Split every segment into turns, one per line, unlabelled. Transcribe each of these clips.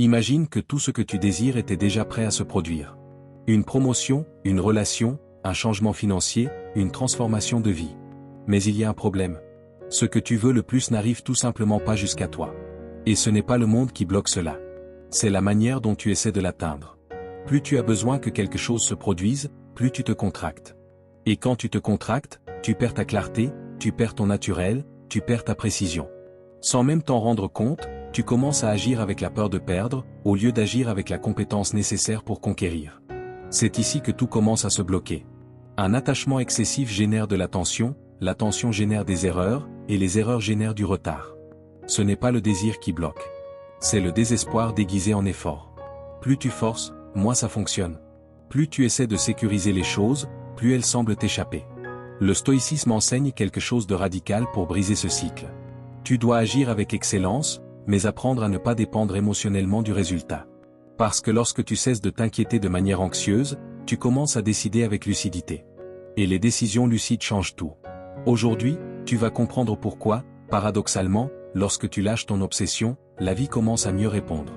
Imagine que tout ce que tu désires était déjà prêt à se produire. Une promotion, une relation, un changement financier, une transformation de vie. Mais il y a un problème. Ce que tu veux le plus n'arrive tout simplement pas jusqu'à toi. Et ce n'est pas le monde qui bloque cela. C'est la manière dont tu essaies de l'atteindre. Plus tu as besoin que quelque chose se produise, plus tu te contractes. Et quand tu te contractes, tu perds ta clarté, tu perds ton naturel, tu perds ta précision. Sans même t'en rendre compte, tu commences à agir avec la peur de perdre, au lieu d'agir avec la compétence nécessaire pour conquérir. C'est ici que tout commence à se bloquer. Un attachement excessif génère de la tension génère des erreurs, et les erreurs génèrent du retard. Ce n'est pas le désir qui bloque. C'est le désespoir déguisé en effort. Plus tu forces, moins ça fonctionne. Plus tu essaies de sécuriser les choses, plus elles semblent t'échapper. Le stoïcisme enseigne quelque chose de radical pour briser ce cycle. Tu dois agir avec excellence, mais apprendre à ne pas dépendre émotionnellement du résultat. Parce que lorsque tu cesses de t'inquiéter de manière anxieuse, tu commences à décider avec lucidité. Et les décisions lucides changent tout. Aujourd'hui, tu vas comprendre pourquoi, paradoxalement, lorsque tu lâches ton obsession, la vie commence à mieux répondre.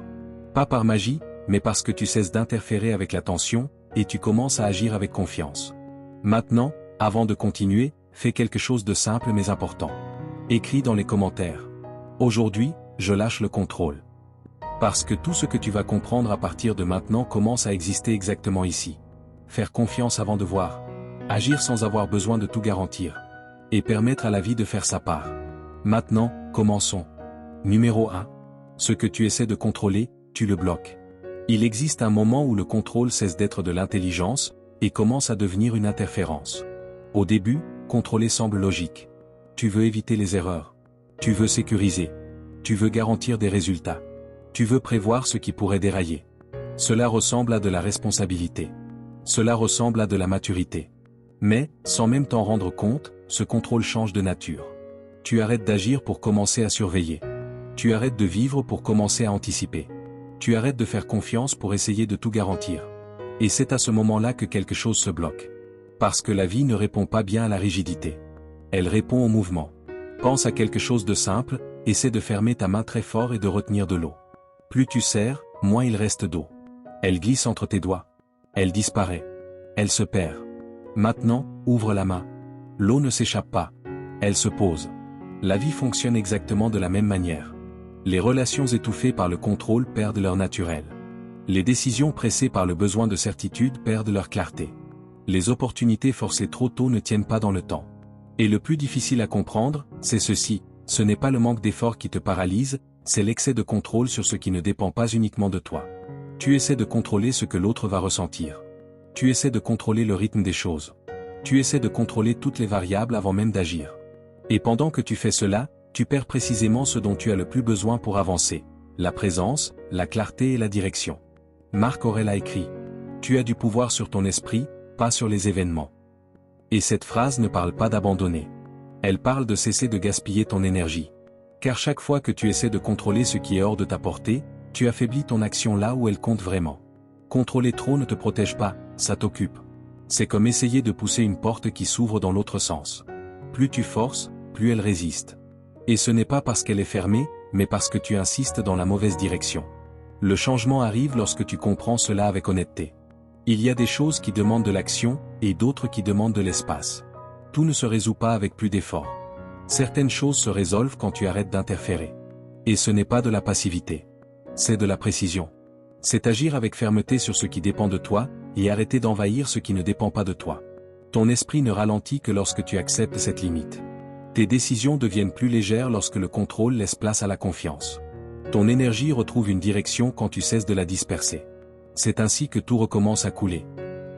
Pas par magie, mais parce que tu cesses d'interférer avec la tension, et tu commences à agir avec confiance. Maintenant, avant de continuer, fais quelque chose de simple mais important. Écris dans les commentaires. Aujourd'hui, je lâche le contrôle. Parce que tout ce que tu vas comprendre à partir de maintenant commence à exister exactement ici. Faire confiance avant de voir. Agir sans avoir besoin de tout garantir. Et permettre à la vie de faire sa part. Maintenant, commençons. Numéro 1. Ce que tu essaies de contrôler, tu le bloques. Il existe un moment où le contrôle cesse d'être de l'intelligence, et commence à devenir une interférence. Au début, contrôler semble logique. Tu veux éviter les erreurs. Tu veux sécuriser. Tu veux garantir des résultats. Tu veux prévoir ce qui pourrait dérailler. Cela ressemble à de la responsabilité. Cela ressemble à de la maturité. Mais, sans même t'en rendre compte, ce contrôle change de nature. Tu arrêtes d'agir pour commencer à surveiller. Tu arrêtes de vivre pour commencer à anticiper. Tu arrêtes de faire confiance pour essayer de tout garantir. Et c'est à ce moment-là que quelque chose se bloque. Parce que la vie ne répond pas bien à la rigidité. Elle répond au mouvement. Pense à quelque chose de simple, essaie de fermer ta main très fort et de retenir de l'eau. Plus tu serres, moins il reste d'eau. Elle glisse entre tes doigts. Elle disparaît. Elle se perd. Maintenant, ouvre la main. L'eau ne s'échappe pas. Elle se pose. La vie fonctionne exactement de la même manière. Les relations étouffées par le contrôle perdent leur naturel. Les décisions pressées par le besoin de certitude perdent leur clarté. Les opportunités forcées trop tôt ne tiennent pas dans le temps. Et le plus difficile à comprendre, c'est ceci, ce n'est pas le manque d'effort qui te paralyse, c'est l'excès de contrôle sur ce qui ne dépend pas uniquement de toi. Tu essaies de contrôler ce que l'autre va ressentir. Tu essaies de contrôler le rythme des choses. Tu essaies de contrôler toutes les variables avant même d'agir. Et pendant que tu fais cela, tu perds précisément ce dont tu as le plus besoin pour avancer, la présence, la clarté et la direction. Marc Aurèle a écrit « Tu as du pouvoir sur ton esprit, pas sur les événements ». Et cette phrase ne parle pas d'abandonner. Elle parle de cesser de gaspiller ton énergie. Car chaque fois que tu essaies de contrôler ce qui est hors de ta portée, tu affaiblis ton action là où elle compte vraiment. Contrôler trop ne te protège pas, ça t'occupe. C'est comme essayer de pousser une porte qui s'ouvre dans l'autre sens. Plus tu forces, plus elle résiste. Et ce n'est pas parce qu'elle est fermée, mais parce que tu insistes dans la mauvaise direction. Le changement arrive lorsque tu comprends cela avec honnêteté. Il y a des choses qui demandent de l'action, et d'autres qui demandent de l'espace. Tout ne se résout pas avec plus d'efforts. Certaines choses se résolvent quand tu arrêtes d'interférer. Et ce n'est pas de la passivité. C'est de la précision. C'est agir avec fermeté sur ce qui dépend de toi, et arrêter d'envahir ce qui ne dépend pas de toi. Ton esprit ne ralentit que lorsque tu acceptes cette limite. Tes décisions deviennent plus légères lorsque le contrôle laisse place à la confiance. Ton énergie retrouve une direction quand tu cesses de la disperser. C'est ainsi que tout recommence à couler.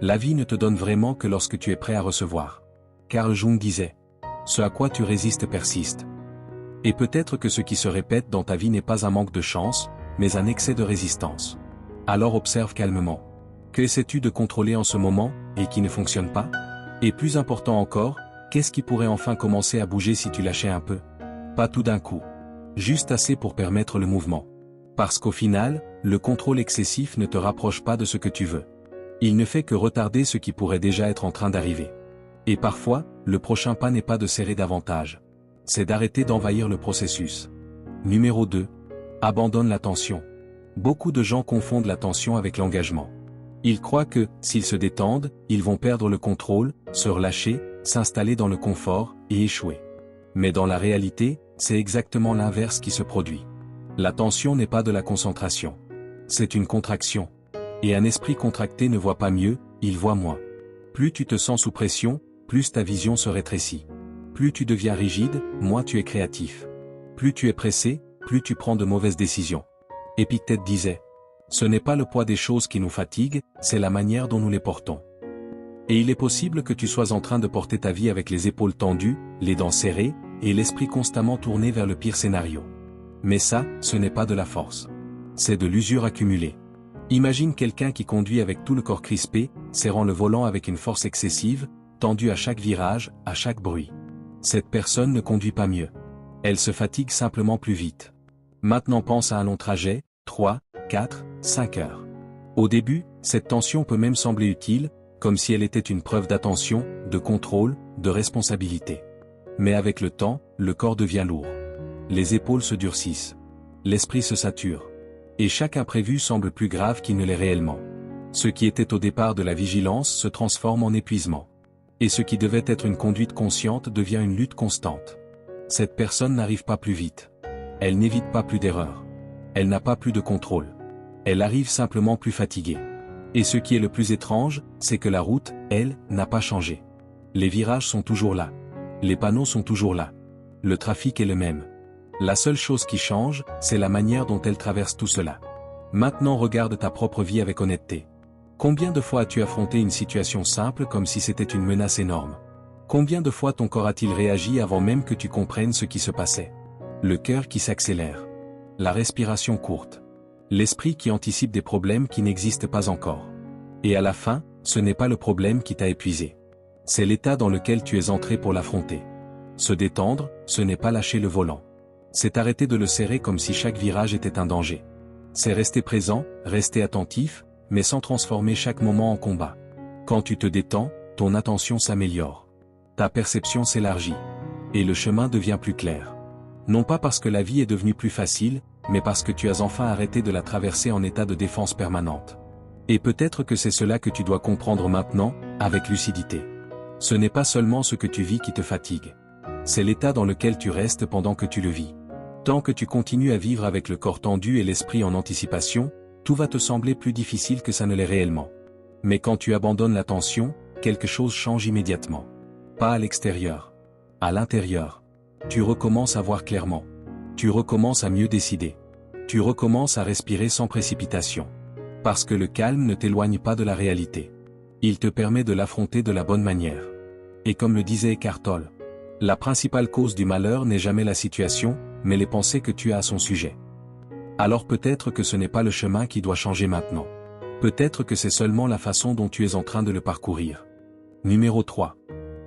La vie ne te donne vraiment que lorsque tu es prêt à recevoir. Carl Jung disait « Ce à quoi tu résistes persiste ». Et peut-être que ce qui se répète dans ta vie n'est pas un manque de chance, mais un excès de résistance. Alors observe calmement. Que essaies-tu de contrôler en ce moment, et qui ne fonctionne pas? Et plus important encore, qu'est-ce qui pourrait enfin commencer à bouger si tu lâchais un peu? Pas tout d'un coup. Juste assez pour permettre le mouvement. Parce qu'au final, le contrôle excessif ne te rapproche pas de ce que tu veux. Il ne fait que retarder ce qui pourrait déjà être en train d'arriver. Et parfois, le prochain pas n'est pas de serrer davantage. C'est d'arrêter d'envahir le processus. Numéro 2. Abandonne la tension. Beaucoup de gens confondent la tension avec l'engagement. Ils croient que, s'ils se détendent, ils vont perdre le contrôle, se relâcher, s'installer dans le confort, et échouer. Mais dans la réalité, c'est exactement l'inverse qui se produit. La tension n'est pas de la concentration. C'est une contraction. Et un esprit contracté ne voit pas mieux, il voit moins. Plus tu te sens sous pression, plus ta vision se rétrécit. Plus tu deviens rigide, moins tu es créatif. Plus tu es pressé, plus tu prends de mauvaises décisions. Épictète disait: ce n'est pas le poids des choses qui nous fatigue, c'est la manière dont nous les portons. Et il est possible que tu sois en train de porter ta vie avec les épaules tendues, les dents serrées, et l'esprit constamment tourné vers le pire scénario. Mais ça, ce n'est pas de la force. C'est de l'usure accumulée. Imagine quelqu'un qui conduit avec tout le corps crispé, serrant le volant avec une force excessive, tendu à chaque virage, à chaque bruit. Cette personne ne conduit pas mieux. Elle se fatigue simplement plus vite. Maintenant pense à un long trajet, 3, 4, 5 heures. Au début, cette tension peut même sembler utile, comme si elle était une preuve d'attention, de contrôle, de responsabilité. Mais avec le temps, le corps devient lourd. Les épaules se durcissent. L'esprit se sature. Et chaque imprévu semble plus grave qu'il ne l'est réellement. Ce qui était au départ de la vigilance se transforme en épuisement. Et ce qui devait être une conduite consciente devient une lutte constante. Cette personne n'arrive pas plus vite. Elle n'évite pas plus d'erreurs. Elle n'a pas plus de contrôle. Elle arrive simplement plus fatiguée. Et ce qui est le plus étrange, c'est que la route, elle, n'a pas changé. Les virages sont toujours là. Les panneaux sont toujours là. Le trafic est le même. La seule chose qui change, c'est la manière dont elle traverse tout cela. Maintenant regarde ta propre vie avec honnêteté. Combien de fois as-tu affronté une situation simple comme si c'était une menace énorme? Combien de fois ton corps a-t-il réagi avant même que tu comprennes ce qui se passait? Le cœur qui s'accélère. La respiration courte. L'esprit qui anticipe des problèmes qui n'existent pas encore. Et à la fin, ce n'est pas le problème qui t'a épuisé. C'est l'état dans lequel tu es entré pour l'affronter. Se détendre, ce n'est pas lâcher le volant. C'est arrêter de le serrer comme si chaque virage était un danger. C'est rester présent, rester attentif, mais sans transformer chaque moment en combat. Quand tu te détends, ton attention s'améliore. Ta perception s'élargit. Et le chemin devient plus clair. Non pas parce que la vie est devenue plus facile, mais parce que tu as enfin arrêté de la traverser en état de défense permanente. Et peut-être que c'est cela que tu dois comprendre maintenant, avec lucidité. Ce n'est pas seulement ce que tu vis qui te fatigue. C'est l'état dans lequel tu restes pendant que tu le vis. Tant que tu continues à vivre avec le corps tendu et l'esprit en anticipation, tout va te sembler plus difficile que ça ne l'est réellement. Mais quand tu abandonnes la tension, quelque chose change immédiatement. Pas à l'extérieur. À l'intérieur. Tu recommences à voir clairement. Tu recommences à mieux décider. Tu recommences à respirer sans précipitation. Parce que le calme ne t'éloigne pas de la réalité. Il te permet de l'affronter de la bonne manière. Et comme le disait Eckhart Tolle, la principale cause du malheur n'est jamais la situation, mais les pensées que tu as à son sujet. Alors peut-être que ce n'est pas le chemin qui doit changer maintenant. Peut-être que c'est seulement la façon dont tu es en train de le parcourir. Numéro 3.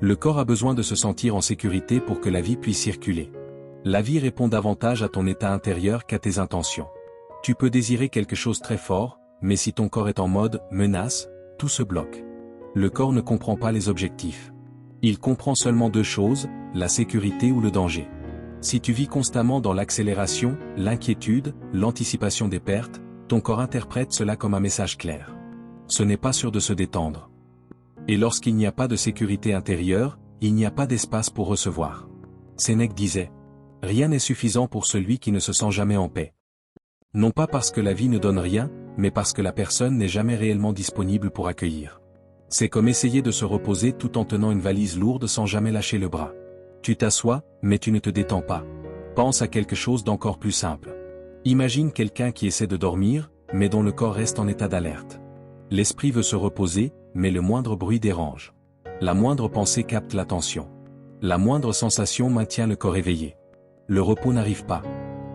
Le corps a besoin de se sentir en sécurité pour que la vie puisse circuler. La vie répond davantage à ton état intérieur qu'à tes intentions. Tu peux désirer quelque chose très fort, mais si ton corps est en mode « menace », tout se bloque. Le corps ne comprend pas les objectifs. Il comprend seulement deux choses, la sécurité ou le danger. Si tu vis constamment dans l'accélération, l'inquiétude, l'anticipation des pertes, ton corps interprète cela comme un message clair. Ce n'est pas sûr de se détendre. Et lorsqu'il n'y a pas de sécurité intérieure, il n'y a pas d'espace pour recevoir. Sénèque disait: rien n'est suffisant pour celui qui ne se sent jamais en paix. Non pas parce que la vie ne donne rien, mais parce que la personne n'est jamais réellement disponible pour accueillir. C'est comme essayer de se reposer tout en tenant une valise lourde sans jamais lâcher le bras. Tu t'assois, mais tu ne te détends pas. Pense à quelque chose d'encore plus simple. Imagine quelqu'un qui essaie de dormir, mais dont le corps reste en état d'alerte. L'esprit veut se reposer, mais le moindre bruit dérange. La moindre pensée capte l'attention. La moindre sensation maintient le corps éveillé. Le repos n'arrive pas.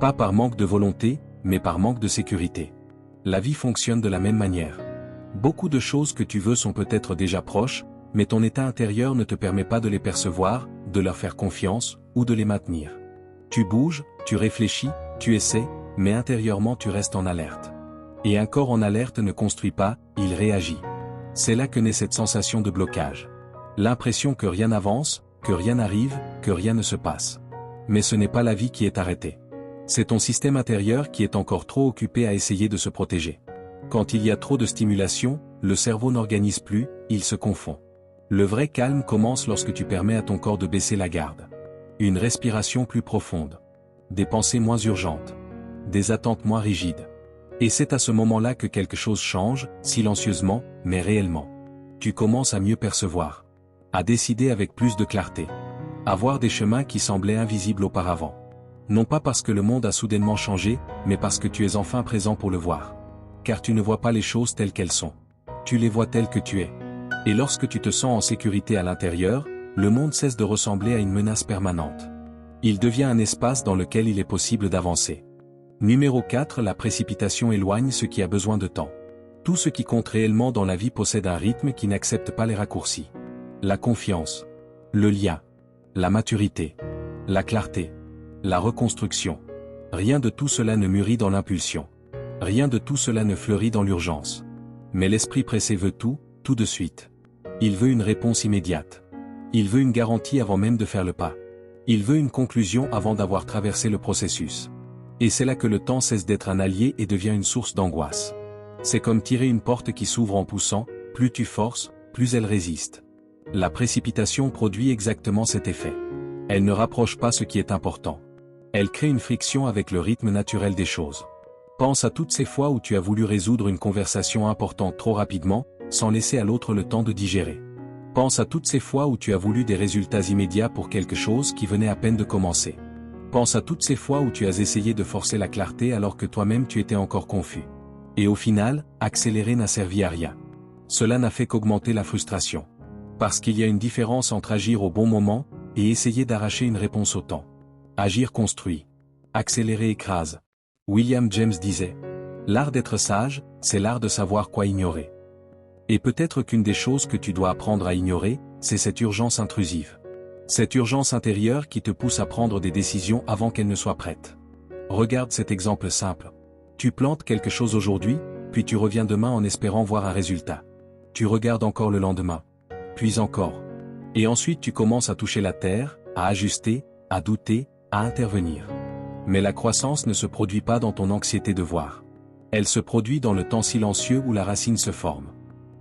Pas par manque de volonté, mais par manque de sécurité. La vie fonctionne de la même manière. Beaucoup de choses que tu veux sont peut-être déjà proches, mais ton état intérieur ne te permet pas de les percevoir, de leur faire confiance, ou de les maintenir. Tu bouges, tu réfléchis, tu essaies, mais intérieurement tu restes en alerte. Et un corps en alerte ne construit pas, il réagit. C'est là que naît cette sensation de blocage. L'impression que rien n'avance, que rien n'arrive, que rien ne se passe. Mais ce n'est pas la vie qui est arrêtée. C'est ton système intérieur qui est encore trop occupé à essayer de se protéger. Quand il y a trop de stimulation, le cerveau n'organise plus, il se confond. Le vrai calme commence lorsque tu permets à ton corps de baisser la garde. Une respiration plus profonde. Des pensées moins urgentes. Des attentes moins rigides. Et c'est à ce moment-là que quelque chose change, silencieusement, mais réellement. Tu commences à mieux percevoir. À décider avec plus de clarté. À voir des chemins qui semblaient invisibles auparavant. Non pas parce que le monde a soudainement changé, mais parce que tu es enfin présent pour le voir. Car tu ne vois pas les choses telles qu'elles sont. Tu les vois telles que tu es. Et lorsque tu te sens en sécurité à l'intérieur, le monde cesse de ressembler à une menace permanente. Il devient un espace dans lequel il est possible d'avancer. Numéro 4. La précipitation éloigne ce qui a besoin de temps. Tout ce qui compte réellement dans la vie possède un rythme qui n'accepte pas les raccourcis. La confiance. Le lien. La maturité. La clarté. La reconstruction. Rien de tout cela ne mûrit dans l'impulsion. Rien de tout cela ne fleurit dans l'urgence. Mais l'esprit pressé veut tout, tout de suite. Il veut une réponse immédiate. Il veut une garantie avant même de faire le pas. Il veut une conclusion avant d'avoir traversé le processus. Et c'est là que le temps cesse d'être un allié et devient une source d'angoisse. C'est comme tirer une porte qui s'ouvre en poussant, plus tu forces, plus elle résiste. La précipitation produit exactement cet effet. Elle ne rapproche pas ce qui est important. Elle crée une friction avec le rythme naturel des choses. Pense à toutes ces fois où tu as voulu résoudre une conversation importante trop rapidement, sans laisser à l'autre le temps de digérer. Pense à toutes ces fois où tu as voulu des résultats immédiats pour quelque chose qui venait à peine de commencer. Pense à toutes ces fois où tu as essayé de forcer la clarté alors que toi-même tu étais encore confus. Et au final, accélérer n'a servi à rien. Cela n'a fait qu'augmenter la frustration. Parce qu'il y a une différence entre agir au bon moment, et essayer d'arracher une réponse au temps. Agir construit. Accélérer écrase. William James disait: l'art d'être sage, c'est l'art de savoir quoi ignorer. Et peut-être qu'une des choses que tu dois apprendre à ignorer, c'est cette urgence intrusive. Cette urgence intérieure qui te pousse à prendre des décisions avant qu'elles ne soient prêtes. Regarde cet exemple simple. Tu plantes quelque chose aujourd'hui, puis tu reviens demain en espérant voir un résultat. Tu regardes encore le lendemain. Puis encore. Et ensuite tu commences à toucher la terre, à ajuster, à douter, à intervenir. Mais la croissance ne se produit pas dans ton anxiété de voir. Elle se produit dans le temps silencieux où la racine se forme.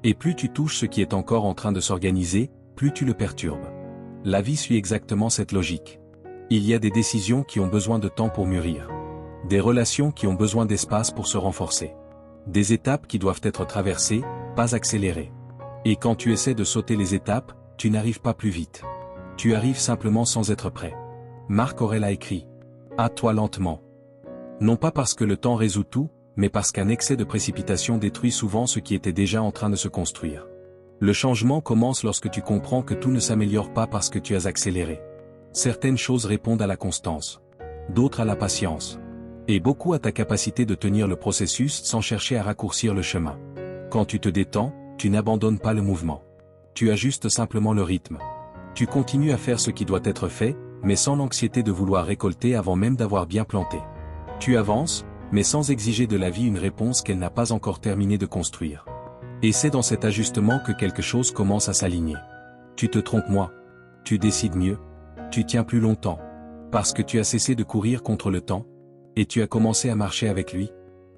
Et plus tu touches ce qui est encore en train de s'organiser, plus tu le perturbes. La vie suit exactement cette logique. Il y a des décisions qui ont besoin de temps pour mûrir. Des relations qui ont besoin d'espace pour se renforcer. Des étapes qui doivent être traversées, pas accélérées. Et quand tu essaies de sauter les étapes, tu n'arrives pas plus vite. Tu arrives simplement sans être prêt. Marc Aurèle a écrit: hâte-toi lentement. Non pas parce que le temps résout tout, mais parce qu'un excès de précipitation détruit souvent ce qui était déjà en train de se construire. Le changement commence lorsque tu comprends que tout ne s'améliore pas parce que tu as accéléré. Certaines choses répondent à la constance. D'autres à la patience. Et beaucoup à ta capacité de tenir le processus sans chercher à raccourcir le chemin. Quand tu te détends, tu n'abandonnes pas le mouvement. Tu ajustes simplement le rythme. Tu continues à faire ce qui doit être fait, mais sans l'anxiété de vouloir récolter avant même d'avoir bien planté. Tu avances, mais sans exiger de la vie une réponse qu'elle n'a pas encore terminé de construire. Et c'est dans cet ajustement que quelque chose commence à s'aligner. Tu te trompes moins. Tu décides mieux. Tu tiens plus longtemps. Parce que tu as cessé de courir contre le temps. Et tu as commencé à marcher avec lui.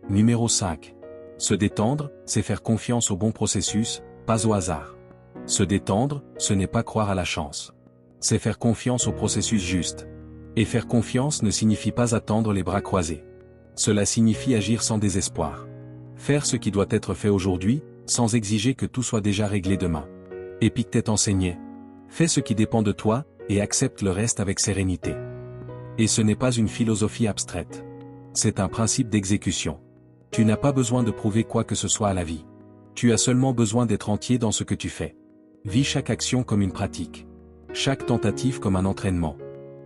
Numéro 5. Se détendre, c'est faire confiance au bon processus, pas au hasard. Se détendre, ce n'est pas croire à la chance. C'est faire confiance au processus juste. Et faire confiance ne signifie pas attendre les bras croisés. Cela signifie agir sans désespoir. Faire ce qui doit être fait aujourd'hui, sans exiger que tout soit déjà réglé demain. Épictète enseignait: fais ce qui dépend de toi, et accepte le reste avec sérénité. Et ce n'est pas une philosophie abstraite. C'est un principe d'exécution. Tu n'as pas besoin de prouver quoi que ce soit à la vie. Tu as seulement besoin d'être entier dans ce que tu fais. Vis chaque action comme une pratique. Chaque tentative comme un entraînement.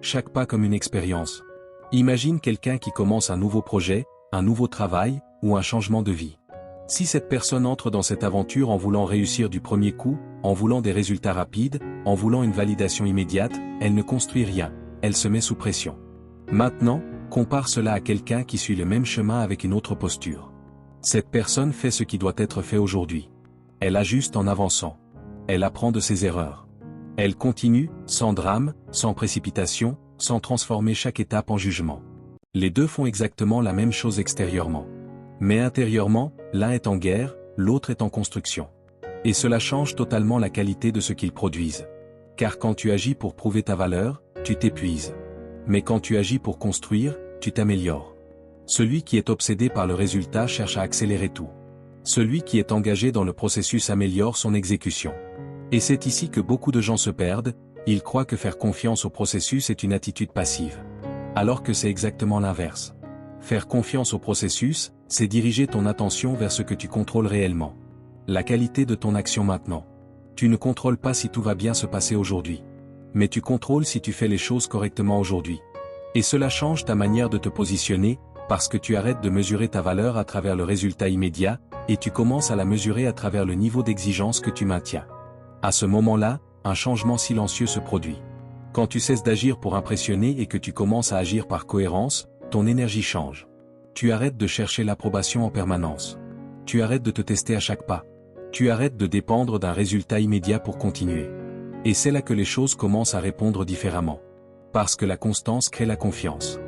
Chaque pas comme une expérience. Imagine quelqu'un qui commence un nouveau projet, un nouveau travail, ou un changement de vie. Si cette personne entre dans cette aventure en voulant réussir du premier coup, en voulant des résultats rapides, en voulant une validation immédiate, elle ne construit rien, elle se met sous pression. Maintenant, compare cela à quelqu'un qui suit le même chemin avec une autre posture. Cette personne fait ce qui doit être fait aujourd'hui. Elle ajuste en avançant. Elle apprend de ses erreurs. Elle continue, sans drame, sans précipitation, sans transformer chaque étape en jugement. Les deux font exactement la même chose extérieurement. Mais intérieurement, l'un est en guerre, l'autre est en construction. Et cela change totalement la qualité de ce qu'ils produisent. Car quand tu agis pour prouver ta valeur, tu t'épuises. Mais quand tu agis pour construire, tu t'améliores. Celui qui est obsédé par le résultat cherche à accélérer tout. Celui qui est engagé dans le processus améliore son exécution. Et c'est ici que beaucoup de gens se perdent, ils croient que faire confiance au processus est une attitude passive. Alors que c'est exactement l'inverse. Faire confiance au processus, c'est diriger ton attention vers ce que tu contrôles réellement. La qualité de ton action maintenant. Tu ne contrôles pas si tout va bien se passer aujourd'hui. Mais tu contrôles si tu fais les choses correctement aujourd'hui. Et cela change ta manière de te positionner, parce que tu arrêtes de mesurer ta valeur à travers le résultat immédiat, et tu commences à la mesurer à travers le niveau d'exigence que tu maintiens. À ce moment-là, un changement silencieux se produit. Quand tu cesses d'agir pour impressionner et que tu commences à agir par cohérence, ton énergie change. Tu arrêtes de chercher l'approbation en permanence. Tu arrêtes de te tester à chaque pas. Tu arrêtes de dépendre d'un résultat immédiat pour continuer. Et c'est là que les choses commencent à répondre différemment. Parce que la constance crée la confiance.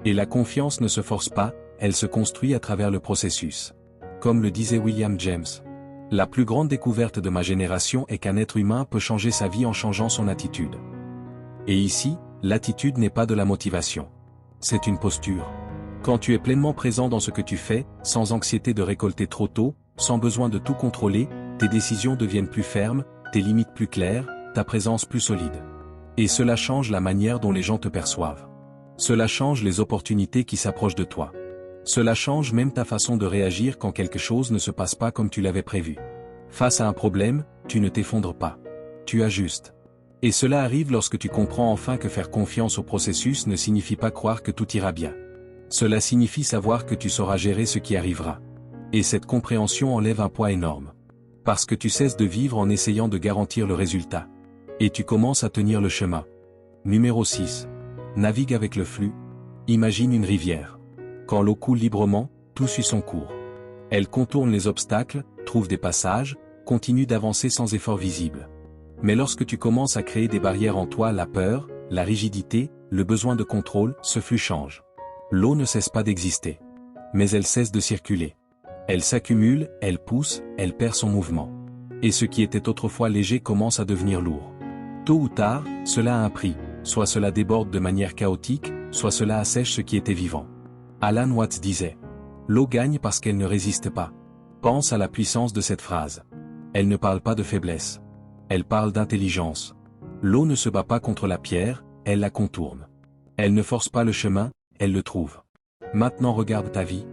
Et la confiance ne se force pas, elle se construit à travers le processus. Comme le disait William James. La plus grande découverte de ma génération est qu'un être humain peut changer sa vie en changeant son attitude. Et ici, l'attitude n'est pas de la motivation. C'est une posture. Quand tu es pleinement présent dans ce que tu fais, sans anxiété de récolter trop tôt, sans besoin de tout contrôler, tes décisions deviennent plus fermes, tes limites plus claires, ta présence plus solide. Et cela change la manière dont les gens te perçoivent. Cela change les opportunités qui s'approchent de toi. Cela change même ta façon de réagir quand quelque chose ne se passe pas comme tu l'avais prévu. Face à un problème, tu ne t'effondres pas. Tu ajustes. Et cela arrive lorsque tu comprends enfin que faire confiance au processus ne signifie pas croire que tout ira bien. Cela signifie savoir que tu sauras gérer ce qui arrivera. Et cette compréhension enlève un poids énorme. Parce que tu cesses de vivre en essayant de garantir le résultat. Et tu commences à tenir le chemin. Numéro 6. Navigue avec le flux. Imagine une rivière. Quand l'eau coule librement, tout suit son cours. Elle contourne les obstacles, trouve des passages, continue d'avancer sans effort visible. Mais lorsque tu commences à créer des barrières en toi, la peur, la rigidité, le besoin de contrôle, ce flux change. L'eau ne cesse pas d'exister. Mais elle cesse de circuler. Elle s'accumule, elle pousse, elle perd son mouvement. Et ce qui était autrefois léger commence à devenir lourd. Tôt ou tard, cela a un prix, soit cela déborde de manière chaotique, soit cela assèche ce qui était vivant. Alan Watts disait « L'eau gagne parce qu'elle ne résiste pas ». Pense à la puissance de cette phrase. Elle ne parle pas de faiblesse. Elle parle d'intelligence. L'eau ne se bat pas contre la pierre, elle la contourne. Elle ne force pas le chemin, elle le trouve. Maintenant regarde ta vie.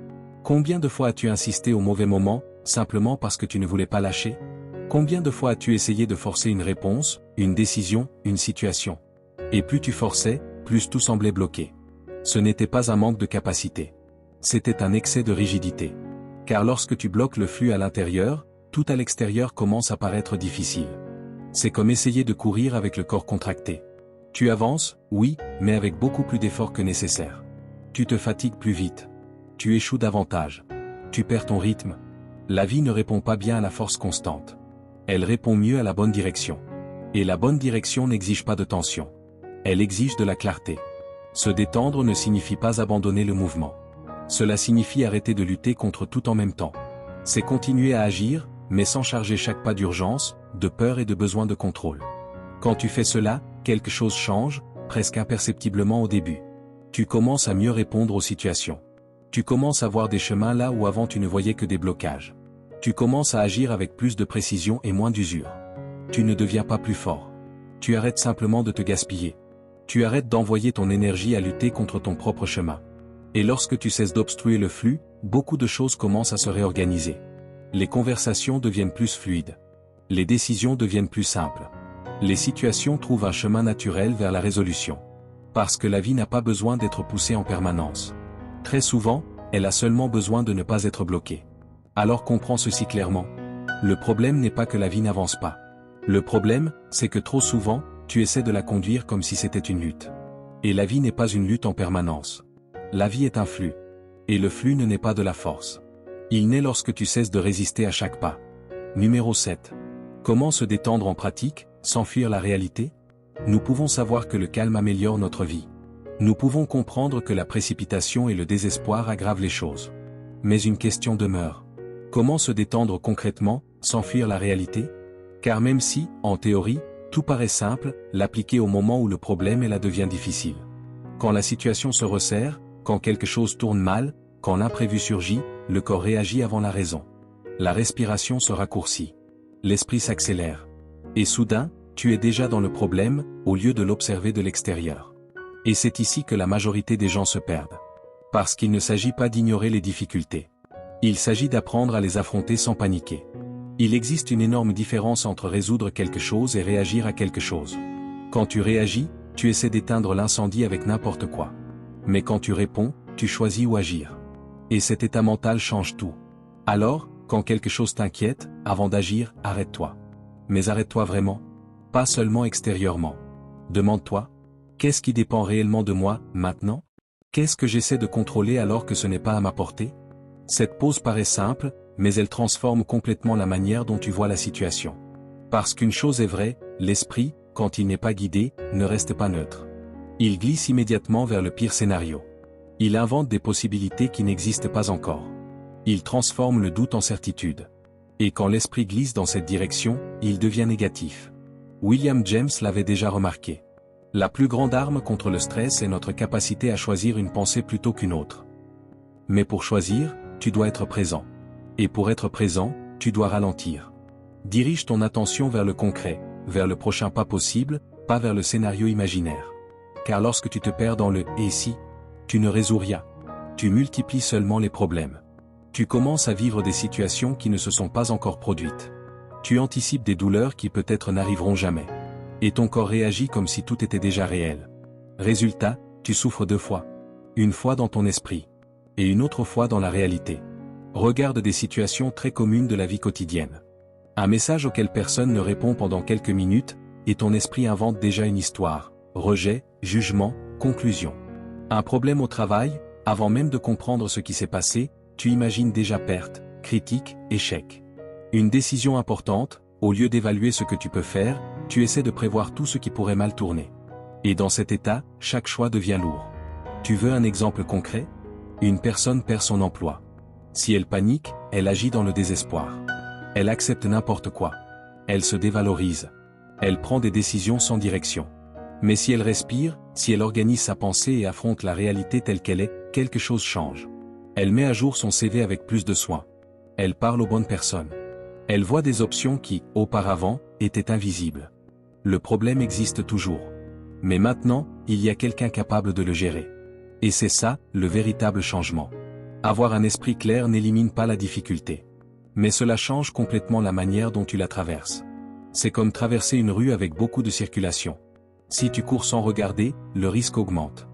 Combien de fois as-tu insisté au mauvais moment, simplement parce que tu ne voulais pas lâcher? Combien de fois as-tu essayé de forcer une réponse, une décision, une situation? Et plus tu forçais, plus tout semblait bloqué. Ce n'était pas un manque de capacité. C'était un excès de rigidité. Car lorsque tu bloques le flux à l'intérieur, tout à l'extérieur commence à paraître difficile. C'est comme essayer de courir avec le corps contracté. Tu avances, oui, mais avec beaucoup plus d'efforts que nécessaire. Tu te fatigues plus vite. Tu échoues davantage. Tu perds ton rythme. La vie ne répond pas bien à la force constante. Elle répond mieux à la bonne direction. Et la bonne direction n'exige pas de tension. Elle exige de la clarté. Se détendre ne signifie pas abandonner le mouvement. Cela signifie arrêter de lutter contre tout en même temps. C'est continuer à agir, mais sans charger chaque pas d'urgence, de peur et de besoin de contrôle. Quand tu fais cela, quelque chose change, presque imperceptiblement au début. Tu commences à mieux répondre aux situations. Tu commences à voir des chemins là où avant tu ne voyais que des blocages. Tu commences à agir avec plus de précision et moins d'usure. Tu ne deviens pas plus fort. Tu arrêtes simplement de te gaspiller. Tu arrêtes d'envoyer ton énergie à lutter contre ton propre chemin. Et lorsque tu cesses d'obstruer le flux, beaucoup de choses commencent à se réorganiser. Les conversations deviennent plus fluides. Les décisions deviennent plus simples. Les situations trouvent un chemin naturel vers la résolution. Parce que la vie n'a pas besoin d'être poussée en permanence. Très souvent, elle a seulement besoin de ne pas être bloquée. Alors comprends ceci clairement. Le problème n'est pas que la vie n'avance pas. Le problème, c'est que trop souvent, tu essaies de la conduire comme si c'était une lutte. Et la vie n'est pas une lutte en permanence. La vie est un flux. Et le flux ne naît pas de la force. Il naît lorsque tu cesses de résister à chaque pas. Numéro 7. Comment se détendre en pratique, sans fuir la réalité? Nous pouvons savoir que le calme améliore notre vie. Nous pouvons comprendre que la précipitation et le désespoir aggravent les choses. Mais une question demeure. Comment se détendre concrètement, sans fuir la réalité? Car même si, en théorie, tout paraît simple, l'appliquer au moment où le problème est là devient difficile. Quand la situation se resserre, quand quelque chose tourne mal, quand l'imprévu surgit, le corps réagit avant la raison. La respiration se raccourcit. L'esprit s'accélère. Et soudain, tu es déjà dans le problème, au lieu de l'observer de l'extérieur. Et c'est ici que la majorité des gens se perdent. Parce qu'il ne s'agit pas d'ignorer les difficultés. Il s'agit d'apprendre à les affronter sans paniquer. Il existe une énorme différence entre résoudre quelque chose et réagir à quelque chose. Quand tu réagis, tu essaies d'éteindre l'incendie avec n'importe quoi. Mais quand tu réponds, tu choisis où agir. Et cet état mental change tout. Alors, quand quelque chose t'inquiète, avant d'agir, arrête-toi. Mais arrête-toi vraiment. Pas seulement extérieurement. Demande-toi, qu'est-ce qui dépend réellement de moi, maintenant? Qu'est-ce que j'essaie de contrôler alors que ce n'est pas à ma portée? Cette pause paraît simple, mais elle transforme complètement la manière dont tu vois la situation. Parce qu'une chose est vraie, l'esprit, quand il n'est pas guidé, ne reste pas neutre. Il glisse immédiatement vers le pire scénario. Il invente des possibilités qui n'existent pas encore. Il transforme le doute en certitude. Et quand l'esprit glisse dans cette direction, il devient négatif. William James l'avait déjà remarqué. La plus grande arme contre le stress est notre capacité à choisir une pensée plutôt qu'une autre. Mais pour choisir, tu dois être présent. Et pour être présent, tu dois ralentir. Dirige ton attention vers le concret, vers le prochain pas possible, pas vers le scénario imaginaire. Car lorsque tu te perds dans le « et si », tu ne résous rien. Tu multiplies seulement les problèmes. Tu commences à vivre des situations qui ne se sont pas encore produites. Tu anticipes des douleurs qui peut-être n'arriveront jamais. Et ton corps réagit comme si tout était déjà réel. Résultat, tu souffres 2 fois. Une fois dans ton esprit. Et une autre fois dans la réalité. Regarde des situations très communes de la vie quotidienne. Un message auquel personne ne répond pendant quelques minutes, et ton esprit invente déjà une histoire, rejet, jugement, conclusion. Un problème au travail, avant même de comprendre ce qui s'est passé, tu imagines déjà perte, critique, échec. Une décision importante, au lieu d'évaluer ce que tu peux faire, tu essaies de prévoir tout ce qui pourrait mal tourner. Et dans cet état, chaque choix devient lourd. Tu veux un exemple concret? Une personne perd son emploi. Si elle panique, elle agit dans le désespoir. Elle accepte n'importe quoi. Elle se dévalorise. Elle prend des décisions sans direction. Mais si elle respire, si elle organise sa pensée et affronte la réalité telle qu'elle est, quelque chose change. Elle met à jour son CV avec plus de soin. Elle parle aux bonnes personnes. Elle voit des options qui, auparavant, étaient invisibles. Le problème existe toujours. Mais maintenant, il y a quelqu'un capable de le gérer. Et c'est ça, le véritable changement. Avoir un esprit clair n'élimine pas la difficulté. Mais cela change complètement la manière dont tu la traverses. C'est comme traverser une rue avec beaucoup de circulation. Si tu cours sans regarder, le risque augmente.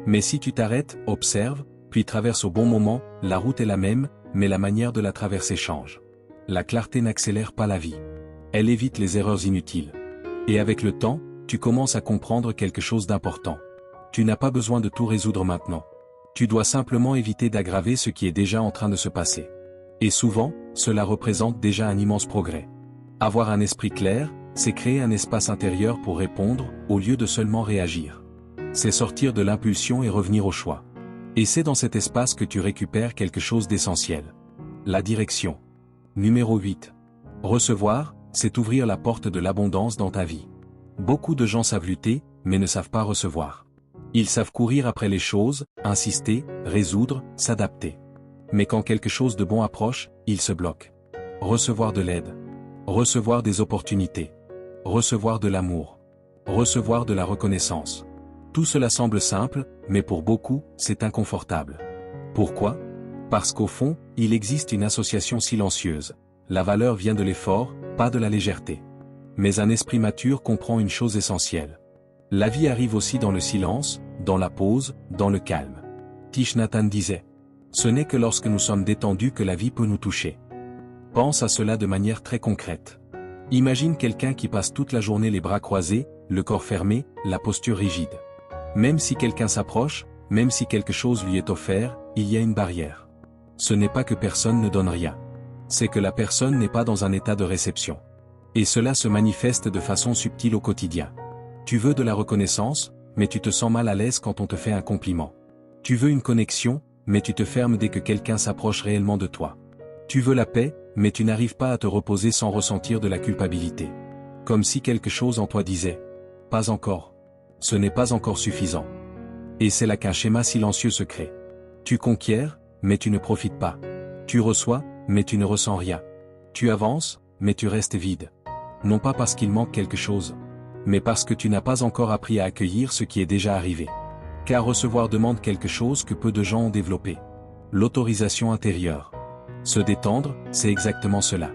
Mais si tu t'arrêtes, observes, puis traverses au bon moment, la route est la même, mais la manière de la traverser change. La clarté n'accélère pas la vie. Elle évite les erreurs inutiles. Et avec le temps, tu commences à comprendre quelque chose d'important. Tu n'as pas besoin de tout résoudre maintenant. Tu dois simplement éviter d'aggraver ce qui est déjà en train de se passer. Et souvent, cela représente déjà un immense progrès. Avoir un esprit clair, c'est créer un espace intérieur pour répondre, au lieu de seulement réagir. C'est sortir de l'impulsion et revenir au choix. Et c'est dans cet espace que tu récupères quelque chose d'essentiel. La direction. Numéro 8. Recevoir, c'est ouvrir la porte de l'abondance dans ta vie. Beaucoup de gens savent lutter, mais ne savent pas recevoir. Ils savent courir après les choses, insister, résoudre, s'adapter. Mais quand quelque chose de bon approche, ils se bloquent. Recevoir de l'aide. Recevoir des opportunités. Recevoir de l'amour. Recevoir de la reconnaissance. Tout cela semble simple, mais pour beaucoup, c'est inconfortable. Pourquoi? Parce qu'au fond, il existe une association silencieuse. La valeur vient de l'effort, pas de la légèreté. Mais un esprit mature comprend une chose essentielle. La vie arrive aussi dans le silence, dans la pause, dans le calme. Thich Nhat Hanh disait: ce n'est que lorsque nous sommes détendus que la vie peut nous toucher. Pense à cela de manière très concrète. Imagine quelqu'un qui passe toute la journée les bras croisés, le corps fermé, la posture rigide. Même si quelqu'un s'approche, même si quelque chose lui est offert, il y a une barrière. Ce n'est pas que personne ne donne rien. C'est que la personne n'est pas dans un état de réception. Et cela se manifeste de façon subtile au quotidien. Tu veux de la reconnaissance, mais tu te sens mal à l'aise quand on te fait un compliment. Tu veux une connexion, mais tu te fermes dès que quelqu'un s'approche réellement de toi. Tu veux la paix, mais tu n'arrives pas à te reposer sans ressentir de la culpabilité. Comme si quelque chose en toi disait « Pas encore. Ce n'est pas encore suffisant. » Et c'est là qu'un schéma silencieux se crée. Tu conquiers, mais tu ne profites pas. Tu reçois, mais tu ne ressens rien. Tu avances, mais tu restes vide. Non pas parce qu'il manque quelque chose, mais parce que tu n'as pas encore appris à accueillir ce qui est déjà arrivé. Car recevoir demande quelque chose que peu de gens ont développé. L'autorisation intérieure. Se détendre, c'est exactement cela.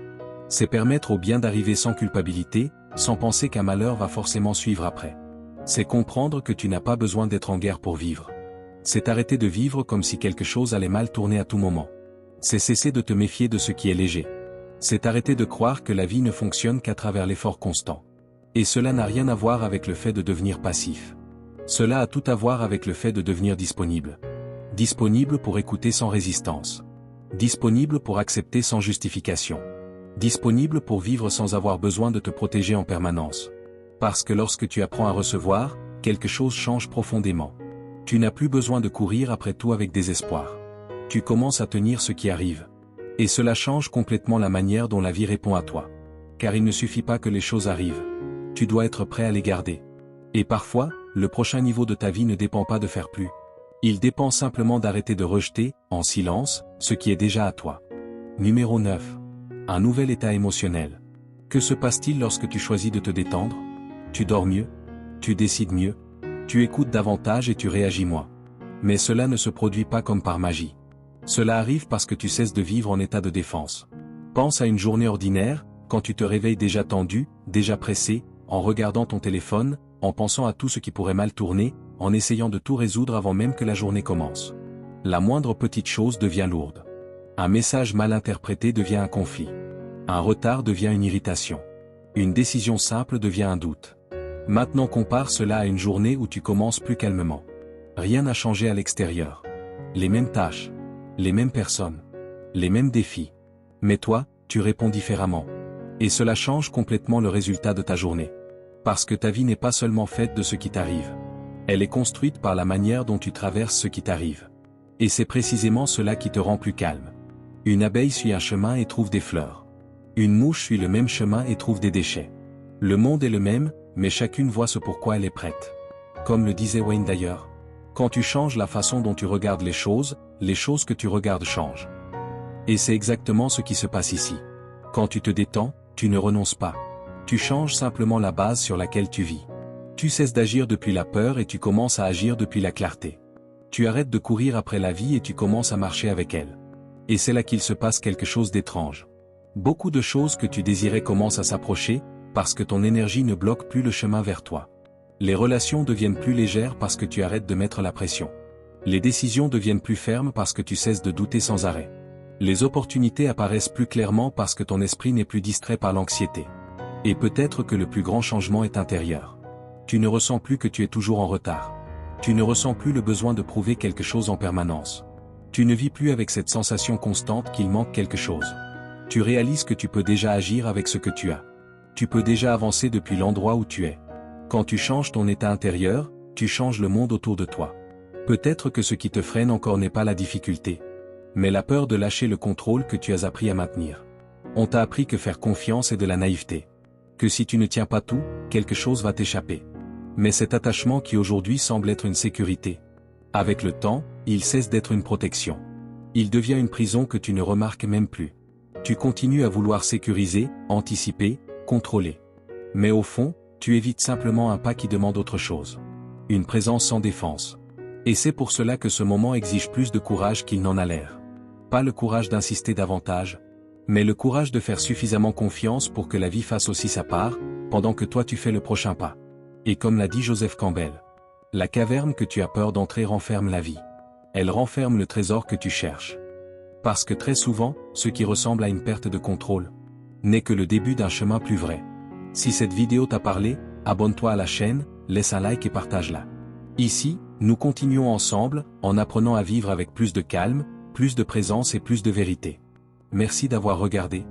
C'est permettre au bien d'arriver sans culpabilité, sans penser qu'un malheur va forcément suivre après. C'est comprendre que tu n'as pas besoin d'être en guerre pour vivre. C'est arrêter de vivre comme si quelque chose allait mal tourner à tout moment. C'est cesser de te méfier de ce qui est léger. C'est arrêter de croire que la vie ne fonctionne qu'à travers l'effort constant. Et cela n'a rien à voir avec le fait de devenir passif. Cela a tout à voir avec le fait de devenir disponible. Disponible pour écouter sans résistance. Disponible pour accepter sans justification. Disponible pour vivre sans avoir besoin de te protéger en permanence. Parce que lorsque tu apprends à recevoir, quelque chose change profondément. Tu n'as plus besoin de courir après tout avec désespoir. Tu commences à tenir ce qui arrive. Et cela change complètement la manière dont la vie répond à toi. Car il ne suffit pas que les choses arrivent. Tu dois être prêt à les garder. Et parfois, le prochain niveau de ta vie ne dépend pas de faire plus. Il dépend simplement d'arrêter de rejeter, en silence, ce qui est déjà à toi. Numéro 9. Un nouvel état émotionnel. Que se passe-t-il lorsque tu choisis de te détendre? Tu dors mieux? Tu décides mieux? Tu écoutes davantage et tu réagis moins. Mais cela ne se produit pas comme par magie. Cela arrive parce que tu cesses de vivre en état de défense. Pense à une journée ordinaire, quand tu te réveilles déjà tendu, déjà pressé, en regardant ton téléphone, en pensant à tout ce qui pourrait mal tourner, en essayant de tout résoudre avant même que la journée commence. La moindre petite chose devient lourde. Un message mal interprété devient un conflit. Un retard devient une irritation. Une décision simple devient un doute. Maintenant compare cela à une journée où tu commences plus calmement. Rien n'a changé à l'extérieur. Les mêmes tâches. Les mêmes personnes. Les mêmes défis. Mais toi, tu réponds différemment. Et cela change complètement le résultat de ta journée. Parce que ta vie n'est pas seulement faite de ce qui t'arrive. Elle est construite par la manière dont tu traverses ce qui t'arrive. Et c'est précisément cela qui te rend plus calme. Une abeille suit un chemin et trouve des fleurs. Une mouche suit le même chemin et trouve des déchets. Le monde est le même, mais chacune voit ce pourquoi elle est prête. Comme le disait Wayne d'ailleurs. Quand tu changes la façon dont tu regardes les choses que tu regardes changent. Et c'est exactement ce qui se passe ici. Quand tu te détends, tu ne renonces pas. Tu changes simplement la base sur laquelle tu vis. Tu cesses d'agir depuis la peur et tu commences à agir depuis la clarté. Tu arrêtes de courir après la vie et tu commences à marcher avec elle. Et c'est là qu'il se passe quelque chose d'étrange. Beaucoup de choses que tu désirais commencent à s'approcher, parce que ton énergie ne bloque plus le chemin vers toi. Les relations deviennent plus légères parce que tu arrêtes de mettre la pression. Les décisions deviennent plus fermes parce que tu cesses de douter sans arrêt. Les opportunités apparaissent plus clairement parce que ton esprit n'est plus distrait par l'anxiété. Et peut-être que le plus grand changement est intérieur. Tu ne ressens plus que tu es toujours en retard. Tu ne ressens plus le besoin de prouver quelque chose en permanence. Tu ne vis plus avec cette sensation constante qu'il manque quelque chose. Tu réalises que tu peux déjà agir avec ce que tu as. Tu peux déjà avancer depuis l'endroit où tu es. Quand tu changes ton état intérieur, tu changes le monde autour de toi. Peut-être que ce qui te freine encore n'est pas la difficulté, mais la peur de lâcher le contrôle que tu as appris à maintenir. On t'a appris que faire confiance est de la naïveté. Que si tu ne tiens pas tout, quelque chose va t'échapper. Mais cet attachement qui aujourd'hui semble être une sécurité, avec le temps, il cesse d'être une protection. Il devient une prison que tu ne remarques même plus. Tu continues à vouloir sécuriser, anticiper, contrôler. Mais au fond, tu évites simplement un pas qui demande autre chose. Une présence sans défense. Et c'est pour cela que ce moment exige plus de courage qu'il n'en a l'air. Pas le courage d'insister davantage, mais le courage de faire suffisamment confiance pour que la vie fasse aussi sa part, pendant que toi tu fais le prochain pas. Et comme l'a dit Joseph Campbell, la caverne que tu as peur d'entrer renferme la vie. Elle renferme le trésor que tu cherches. Parce que très souvent, ce qui ressemble à une perte de contrôle n'est que le début d'un chemin plus vrai. Si cette vidéo t'a parlé, abonne-toi à la chaîne, laisse un like et partage-la. Ici, nous continuons ensemble, en apprenant à vivre avec plus de calme, plus de présence et plus de vérité. Merci d'avoir regardé.